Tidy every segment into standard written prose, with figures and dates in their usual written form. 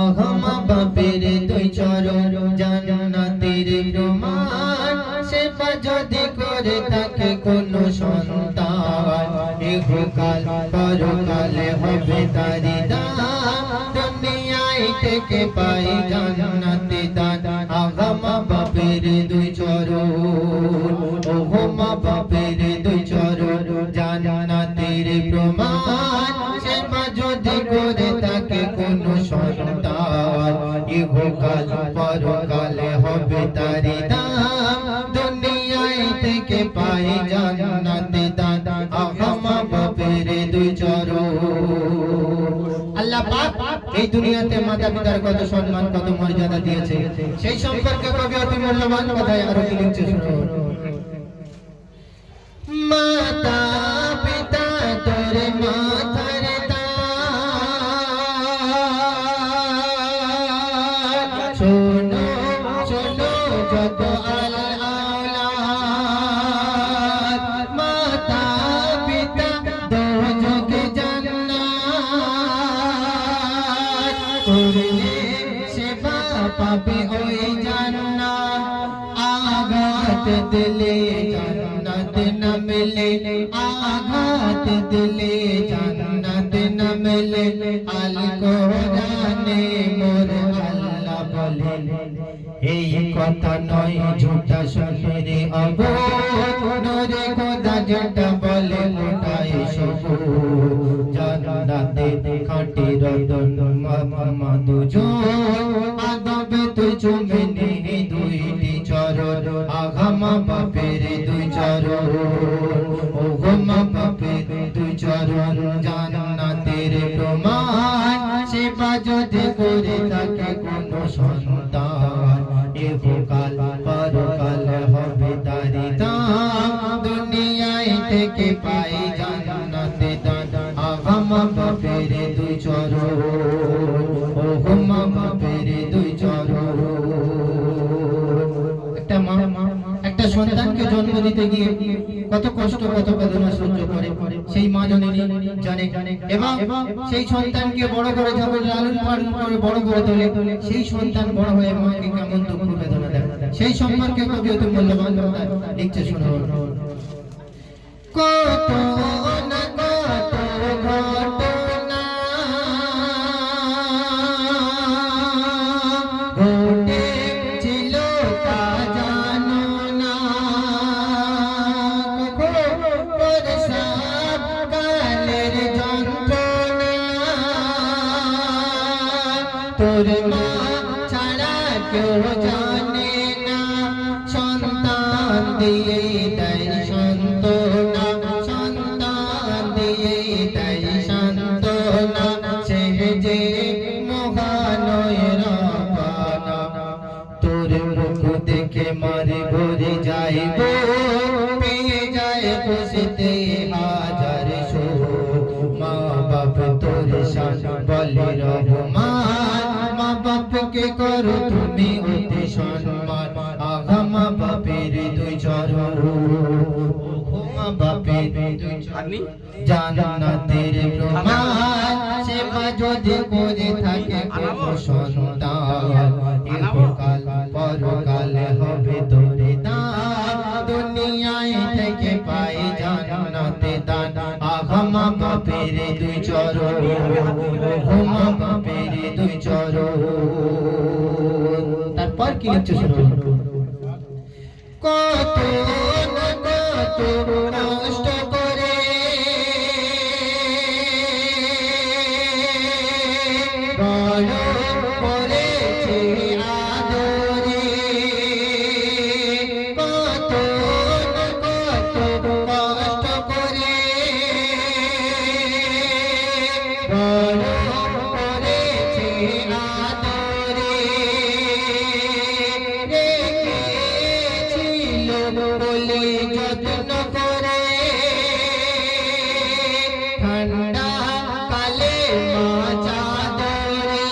আহমা বাপের দুই চরণ জান্নাতের প্রমাণ, সেবা যদি করে থাকে কোনো সন্তান, ইহকাল পরকালে হবে তারি দান, দুনিয়ায় থেকে পাই জান্নাতে দান। আহমা বাপের দুই চরণ, ওহমা বাপের দুই চরণ জান্নাতের প্রমাণ, সেবা যদি করে থাকে কোনো সন্তান, ইহকাল পরকালে হবে তারি দান, দুনিয়ায় থেকে পাই জান্নাতে দান। আহমা বাপের দুই চরণ। আল্লাহ পাক এই দুনিয়াতে মাতা পিতার কত সম্মান, কত মর্যাদা দিয়েছে, সেই সম্পর্কে কবি অতি মূল্যবান কথায় আরো কি লিখছে শুনুন। মাতা পিতা তোর মাথার তাজ, শোনো শোনো যত আওলাদ, মাতা পিতা দোজখে জান্নাত, করলে সেবা পাবে ওই জান্নাত, আঘাত দিলে জান্নাত না মিলে, আঘাত দিলে জান্নাত না মিলে। আল কোরআনে মোর আল্লাহ বলেন, এই কথা নয় ঝুটা শুনে রে অবোধ, নূরে খোদা যেটা বলে ওটাই সবুজ। জান্নাতে খাঁটি রতন দুজন, আদবে তুই চুমে নে দুইটি চরণ। আহমা বাপের দুই চরণ, ওহমা বাপের দুই চরণ জান্নাতের প্রমাণ, সেবা যদি করে থাকে কোনো সন্তান, ইহকাল পরকাল হবে তারি দান, দুনিয়ায় থেকে পাই জান্নাতে দান। আহমা বাপের দুই চরণ, ওহমা বাপের দুই চরণ। একটা মা একটা সন্তানকে জন্ম দিতে গিয়ে কত কষ্ট, কত বেদনা সহ্য করে, সেই মা জননী জানে। এবং সেই সন্তানকে বড় করে যখন লালন পালন করে বড় করে তোলে, সেই সন্তান বড় হয়ে মাকে কেমন দুঃখ বেদনা দেয়, সেই সম্পর্কে কবি অতি মূল্যবান কথা লিখছে শুনুন। কত না কত ঘটনা ঘটেছিল তা জানো না, প্রসব কালের যন্ত্রণা, তোর মা ছাড়া কেউ জানে না, সন্তান দিয়ে দেয় সান্ত্বনা, সন্তান দিয়ে দেয় সান্ত্বনা, সে যে মহানয় রাব্বানা। তোর মুখ দেখে মারে ভরে যাইব, পেয়ে যায় খুশিতে হাজার সুখ। মা বাপ তোর শান বলে রহমান, মা বাপকে করো তুমি অতি সম্মান। আহমা বাপের দুই চরণ, ওহমা বাপের দুই চরণ জান্নাতের প্রমাণ, সেবা যদি করে থাকে কোনো সন্তান, ইহকাল পরকালে হবে তোরে দান, দুনিয়ায় থেকে পাই জান্নাতে দান। আহমা বাপের দুই চরণ, ওহমা বাপের দুই চরণ। তারপর কি লিখছে শুনুন। কত না কত কষ্ট করে বড় করেছে আদরে, কত না কত কষ্ট করে বড় করেছে আদরে, রেখেছিল বলে যত্ন করে, ঠান্ডা কালে মা চাদরে,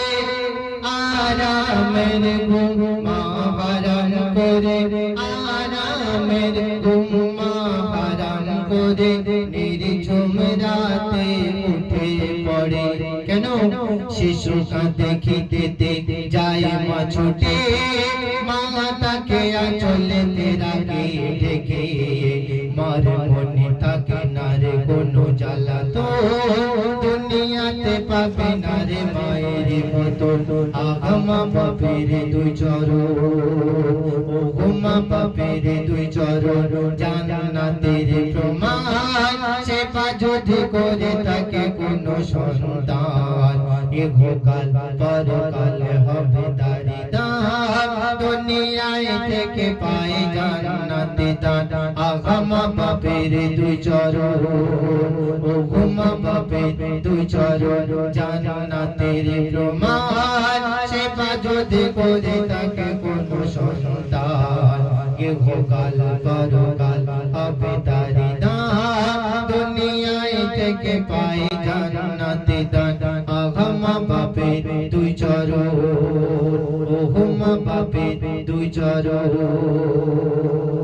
আরামের ঘুম মা হারাম করে, আরামের ঘুম মা হারাম করে, নির্ঝুম রাতে কেন শিশু কাঁদে খিদেতে যায় মা ছুটে মা তাকে আঁচলেতে রাখে ঢেকে মার মনে থাকে না রে কোনো জ্বালা তো দুনিয়াতে পাবে না রে মায়ের মতো আগমা বাপের দুই চরণ ও মা বাপের দুই চরণ জান্নাতের প্রমাণ সেবা যদি করে থাকে কোনো সন্তান ইহকাল পরকাল হবে তারি দান দুনিয়ায় থেকে পায় জান্নাতে দান আগমা বাপের দুই চরণ ও মা বাপের দুই চরণ জান্নাতের প্রমাণ সেবা যদি করে থাকে কোনো সন্তান ইহকাল পরকাল হবে তারি দান দুনিয়ায় থেকে পায় জান্নাতে দান আগমা বাপের দুই চরণ ও মা বাপের দুই চরণ।